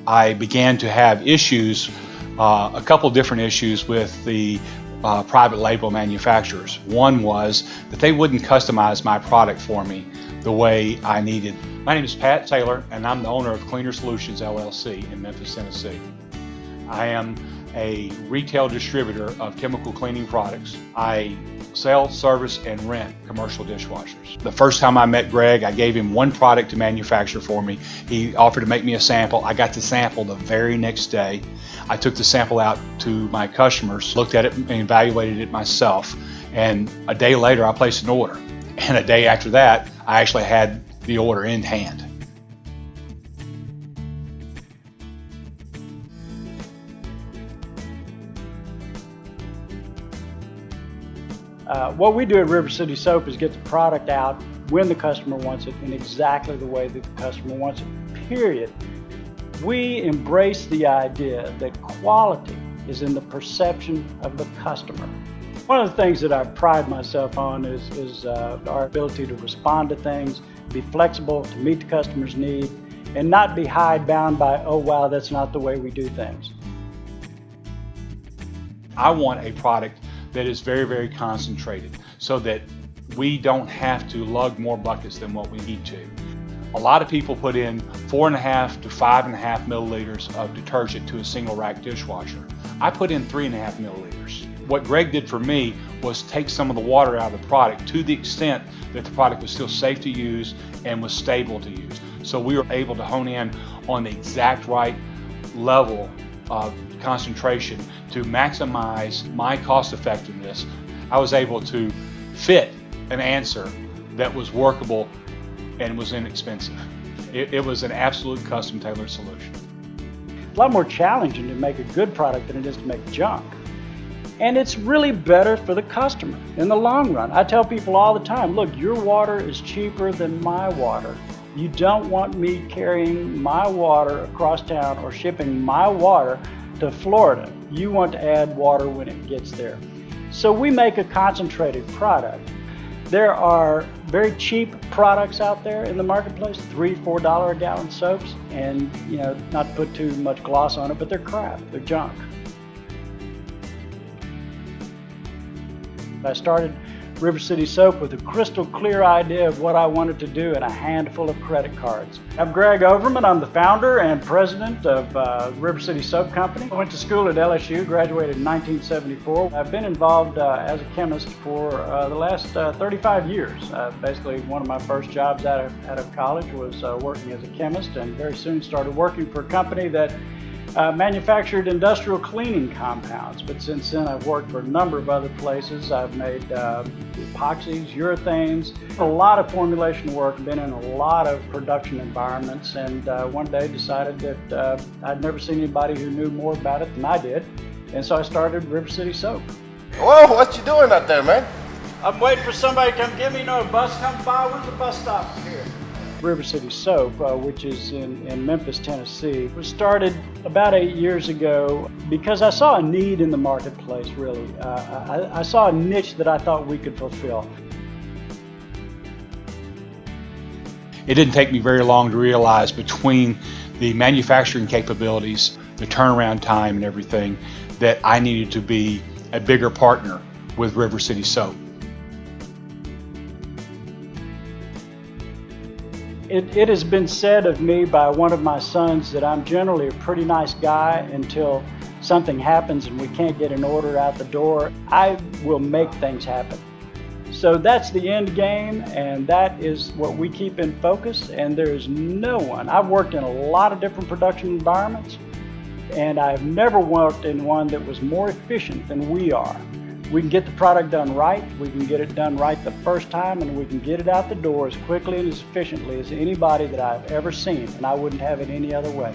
I began to have issues, a couple different issues with the private label manufacturers. One was that they wouldn't customize my product for me the way I needed. My name is Pat Taylor, and I'm the owner of Cleaner Solutions LLC in Memphis, Tennessee. I am a retail distributor of chemical cleaning products. I sell, service, and rent commercial dishwashers. The first time I met Greg, I gave him one product to manufacture for me. He offered to make me a sample. I got the sample the very next day. I took the sample out to my customers, looked at it and evaluated it myself. And a day later, I placed an order. And a day after that, I actually had the order in hand. What we do at River City Soap is get the product out when the customer wants it in exactly the way that the customer wants it, period. We embrace the idea that quality is in the perception of the customer. One of the things that I pride myself on is our ability to respond to things, be flexible to meet the customer's need, and not be hidebound by, oh wow, that's not the way we do things. I want a product that is very, very concentrated so that we don't have to lug more buckets than what we need to. A lot of people put in 4.5 to 5.5 milliliters of detergent to a single rack dishwasher. I put in 3.5 milliliters. What Greg did for me was take some of the water out of the product to the extent that the product was still safe to use and was stable to use. So we were able to hone in on the exact right level of concentration to maximize my cost effectiveness. I was able to fit an answer that was workable and was inexpensive. It was an absolute custom tailored solution. A lot more challenging to make a good product than it is to make junk. And it's really better for the customer in the long run. I tell people all the time, look, your water is cheaper than my water. You don't want me carrying my water across town or shipping my water to Florida. You want to add water when it gets there. So we make a concentrated product. There are very cheap products out there in the marketplace, $3, $4 a gallon soaps, and not to put too much gloss on it, but they're crap, they're junk. I started River City Soap with a crystal clear idea of what I wanted to do and a handful of credit cards. I'm Greg Overman. I'm the founder and president of River City Soap Company. I went to school at LSU, graduated in 1974. I've been involved as a chemist for the last 35 years. Basically, one of my first jobs out of college was working as a chemist, and very soon started working for a company that manufactured industrial cleaning compounds, but since then I've worked for a number of other places. I've made epoxies, urethanes, a lot of formulation work, been in a lot of production environments, and one day decided that I'd never seen anybody who knew more about it than I did, and so I started River City Soap. Whoa, what you doing out there, man? I'm waiting for somebody to come get me. A bus comes by. Where's the bus stop here? River City Soap, which is in Memphis, Tennessee, was started about 8 years ago because I saw a need in the marketplace, really. I saw a niche that I thought we could fulfill. It didn't take me very long to realize between the manufacturing capabilities, the turnaround time and everything, that I needed to be a bigger partner with River City Soap. It has been said of me by one of my sons that I'm generally a pretty nice guy until something happens and we can't get an order out the door. I will make things happen. So that's the end game, and that is what we keep in focus, and there is no one. I've worked in a lot of different production environments, and I've never worked in one that was more efficient than we are. We can get the product done right, we can get it done right the first time, and we can get it out the door as quickly and as efficiently as anybody that I've ever seen, and I wouldn't have it any other way.